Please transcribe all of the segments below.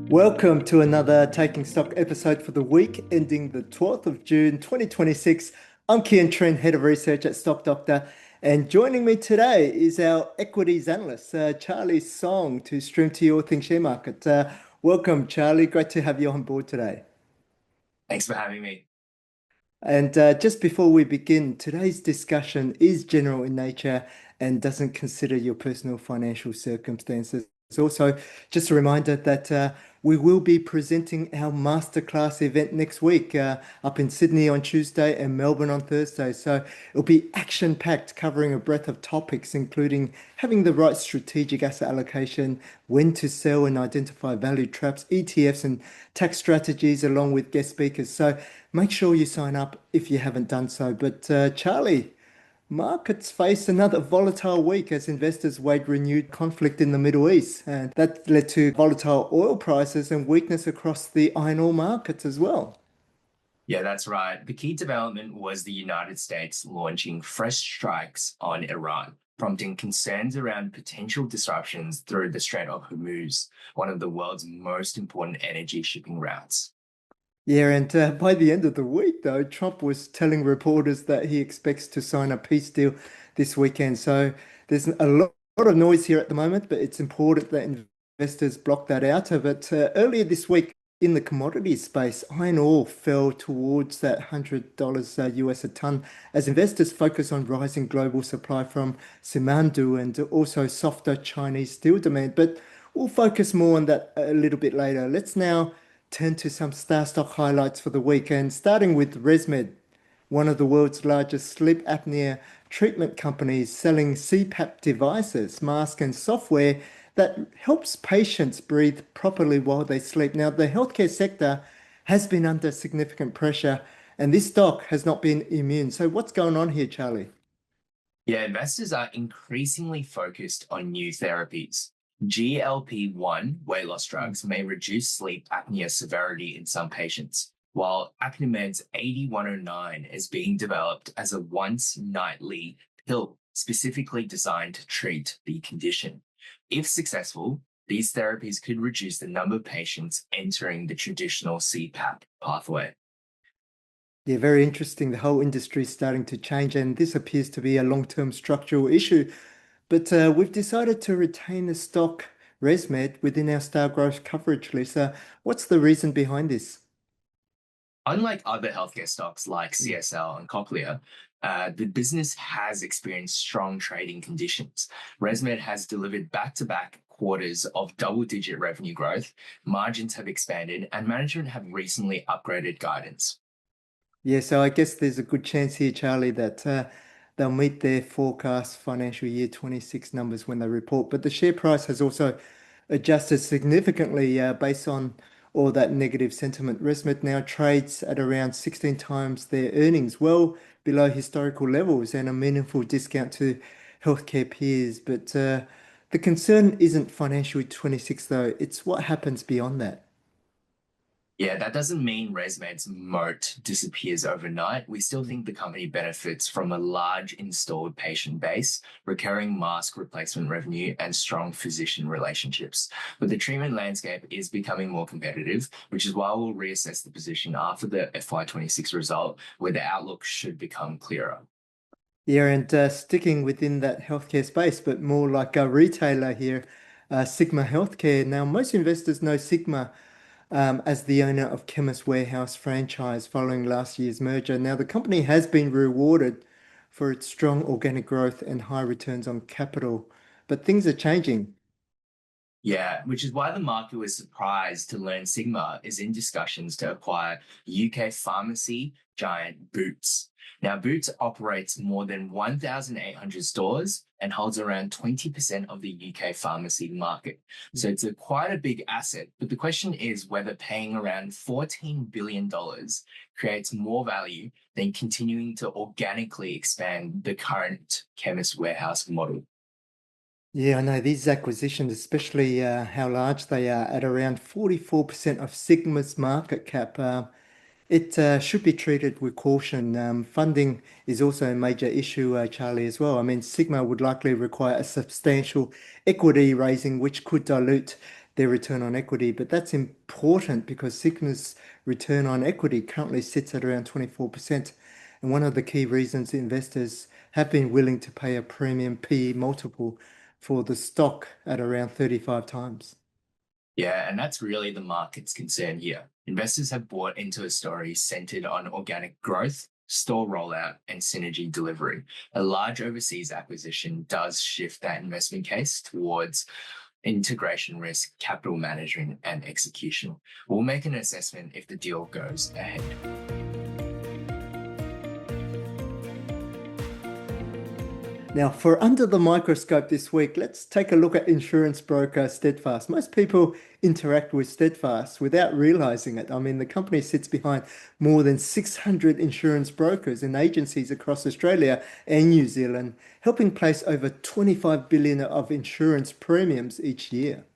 Welcome to another Taking Stock episode for the week ending the 12th of June 2026. I'm Kien, Trinh, Head of Research at Stock Doctor, and joining me today is our equities analyst, Charlie Song, to stream to you all things share market. Welcome, Charlie. Great to have you on board today. Thanks for having me. And just before we begin, today's discussion is general in nature and doesn't consider your personal financial circumstances. Also, just a reminder that we will be presenting our masterclass event next week up in Sydney on Tuesday and Melbourne on Thursday. So it'll be action-packed, covering a breadth of topics, including having the right strategic asset allocation, when to sell and identify value traps, ETFs, and tax strategies, along with guest speakers. So make sure you sign up if you haven't done so. But Charlie, markets face another volatile week as investors wade renewed conflict in the Middle East, and that led to volatile oil prices and weakness across the iron ore markets as well. Yeah, that's right. The key development was the United States launching fresh strikes on Iran, prompting concerns around potential disruptions through the Strait of Hormuz, one of the world's most important energy shipping routes. Yeah, and by the end of the week, though, Trump was telling reporters that he expects to sign a peace deal this weekend. So there's a lot of noise here at the moment, but it's important that investors block that out. But earlier this week in the commodities space, iron ore fell towards that $100 US a ton as investors focus on rising global supply from Simandou and also softer Chinese steel demand. But we'll focus more on that a little bit later. Let's now turn to some star stock highlights for the weekend, starting with ResMed, one of the world's largest sleep apnea treatment companies selling CPAP devices, masks, and software that helps patients breathe properly while they sleep. Now, the healthcare sector has been under significant pressure, and this stock has not been immune. So, what's going on here, Charlie? Yeah, investors are increasingly focused on new therapies. GLP-1 weight loss drugs may reduce sleep apnea severity in some patients, while Apnimed's 8109 is being developed as a once nightly pill specifically designed to treat the condition. If successful, these therapies could reduce the number of patients entering the traditional CPAP pathway. Yeah, very interesting. The whole industry is starting to change, and this appears to be a long-term structural issue. But we've decided to retain the stock ResMed within our star growth coverage list. What's the reason behind this? Unlike other healthcare stocks like CSL and Cochlear, the business has experienced strong trading conditions. ResMed has delivered back-to-back quarters of double-digit revenue growth, margins have expanded, and management have recently upgraded guidance. Yeah, so I guess there's a good chance here, Charlie, that they'll meet their forecast financial year 26 numbers when they report. But the share price has also adjusted significantly based on all that negative sentiment. ResMed now trades at around 16 times their earnings, well below historical levels and a meaningful discount to healthcare peers. But the concern isn't financial 26, though. It's what happens beyond that. Yeah, that doesn't mean ResMed's moat disappears overnight. We still think the company benefits from a large installed patient base, recurring mask replacement revenue, and strong physician relationships. But the treatment landscape is becoming more competitive, which is why we'll reassess the position after the FY26 result, where the outlook should become clearer. Yeah, and sticking within that healthcare space, but more like a retailer here, Sigma Healthcare. Now, most investors know Sigma as the owner of Chemist Warehouse franchise following last year's merger. Now, the company has been rewarded for its strong organic growth and high returns on capital, but things are changing. Yeah, which is why the market was surprised to learn Sigma is in discussions to acquire UK pharmacy giant Boots. Now, Boots operates more than 1,800 stores and holds around 20% of the UK pharmacy market. So it's quite a big asset. But the question is whether paying around $14 billion creates more value than continuing to organically expand the current Chemist Warehouse model. Yeah, I know these acquisitions, especially how large they are at around 44% of Sigma's market cap. It should be treated with caution. Funding is also a major issue, Charlie, as well. I mean, Sigma would likely require a substantial equity raising, which could dilute their return on equity. But that's important because Cigna's return on equity currently sits at around 24%. And one of the key reasons investors have been willing to pay a premium PE multiple for the stock at around 35 times. Yeah, and that's really the market's concern here. Investors have bought into a story centered on organic growth, store rollout, and synergy delivery. A large overseas acquisition does shift that investment case towards integration risk, capital management, and execution. We'll make an assessment if the deal goes ahead. Now, for under the microscope this week, let's take a look at insurance broker Steadfast. Most people interact with Steadfast without realizing it. I mean, the company sits behind more than 600 insurance brokers and agencies across Australia and New Zealand, helping place over 25 billion of insurance premiums each year.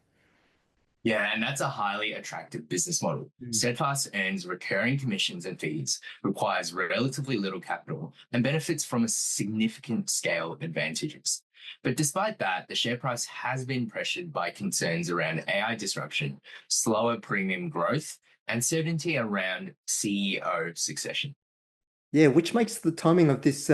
Yeah, and that's a highly attractive business model. Steadfast earns recurring commissions and fees, requires relatively little capital, and benefits from a significant scale advantages. But despite that, the share price has been pressured by concerns around AI disruption, slower premium growth, and certainty around CEO succession. Yeah, which makes the timing of this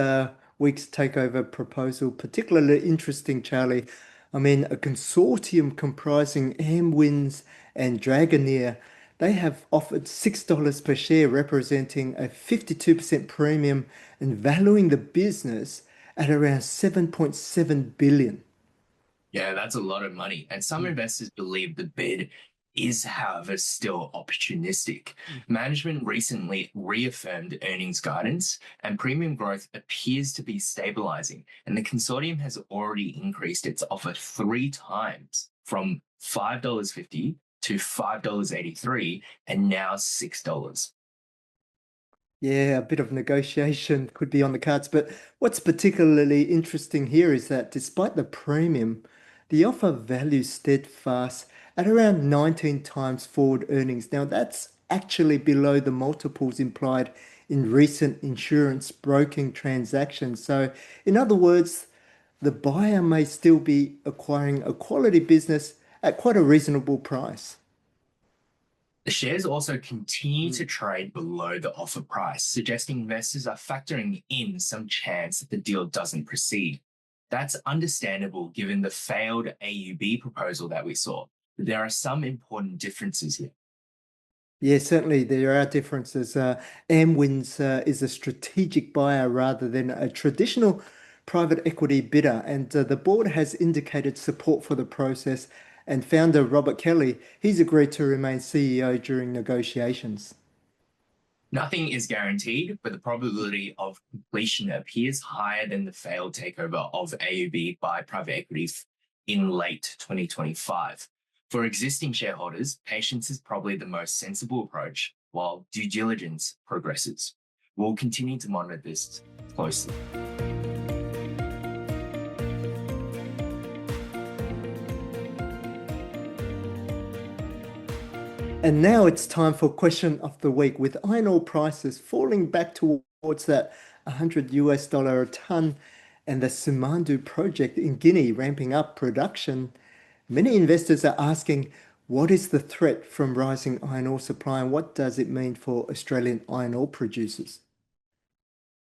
week's takeover proposal particularly interesting, Charlie. I mean, a consortium comprising Amwins and Dragoneer, they have offered $6 per share, representing a 52% premium and valuing the business at around 7.7 billion. Yeah, that's a lot of money. And some investors believe the bid is, however, still opportunistic. Management recently reaffirmed earnings guidance, and premium growth appears to be stabilizing. And the consortium has already increased its offer 3 times from $5.50 to $5.83, and now $6. Yeah, a bit of negotiation could be on the cards, but what's particularly interesting here is that despite the premium, the offer values Steadfast at around 19 times forward earnings. Now, that's actually below the multiples implied in recent insurance broking transactions. So, in other words, the buyer may still be acquiring a quality business at quite a reasonable price. The shares also continue to trade below the offer price, suggesting investors are factoring in some chance that the deal doesn't proceed. That's understandable given the failed AUB proposal that we saw. But there are some important differences here. Yeah, certainly there are differences. Amwins is a strategic buyer rather than a traditional private equity bidder, and the board has indicated support for the process. And founder Robert Kelly, he's agreed to remain CEO during negotiations. Nothing is guaranteed, but the probability of completion appears higher than the failed takeover of AUB by private equity in late 2025. For existing shareholders, patience is probably the most sensible approach while due diligence progresses. We'll continue to monitor this closely. And now it's time for question of the week. With iron ore prices falling back towards that 100 US dollar a ton and the Simandou project in Guinea ramping up production, many investors are asking, what is the threat from rising iron ore supply and what does it mean for Australian iron ore producers?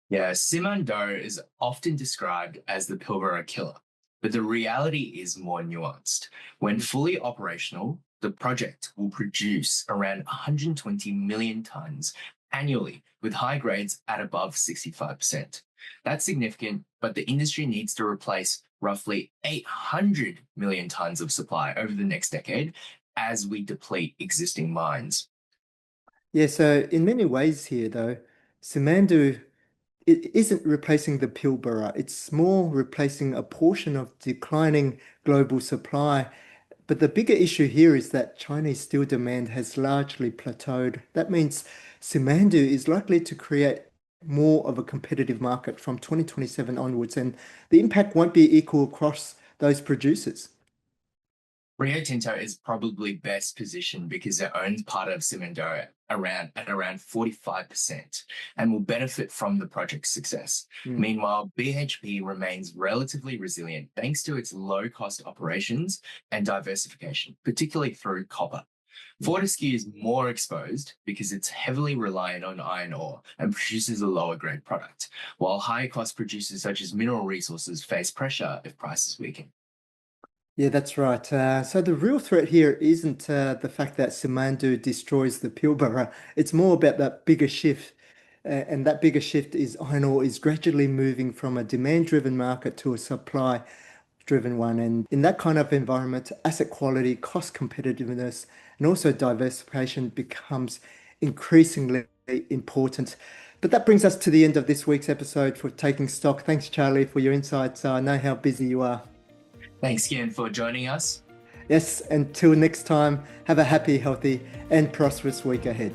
Yeah, Simandou is often described as the Pilbara killer, but the reality is more nuanced. When fully operational, the project will produce around 120 million tons annually with high grades at above 65%. That's significant, but the industry needs to replace roughly 800 million tons of supply over the next decade as we deplete existing mines. Yeah, so in many ways here, though, Simandou it isn't replacing the Pilbara. It's more replacing a portion of declining global supply. But the bigger issue here is that Chinese steel demand has largely plateaued. That means Simandou is likely to create more of a competitive market from 2027 onwards, and the impact won't be equal across those producers. Rio Tinto is probably best positioned because it owns part of Simandou around 45% and will benefit from the project's success. Mm. Meanwhile, BHP remains relatively resilient thanks to its low-cost operations and diversification, particularly through copper. Fortescue is more exposed because it's heavily reliant on iron ore and produces a lower grade product, while higher cost producers such as mineral resources face pressure if prices weaken. Yeah, that's right. So the real threat here isn't the fact that Simandou destroys the Pilbara. It's more about that bigger shift. And that bigger shift is iron ore is gradually moving from a demand-driven market to a supply-driven one. And in that kind of environment, asset quality, cost competitiveness, and also diversification becomes increasingly important. But that brings us to the end of this week's episode for Taking Stock. Thanks, Charlie, for your insights. I know how busy you are. Thanks again for joining us. Yes, until next time, have a happy, healthy, and prosperous week ahead.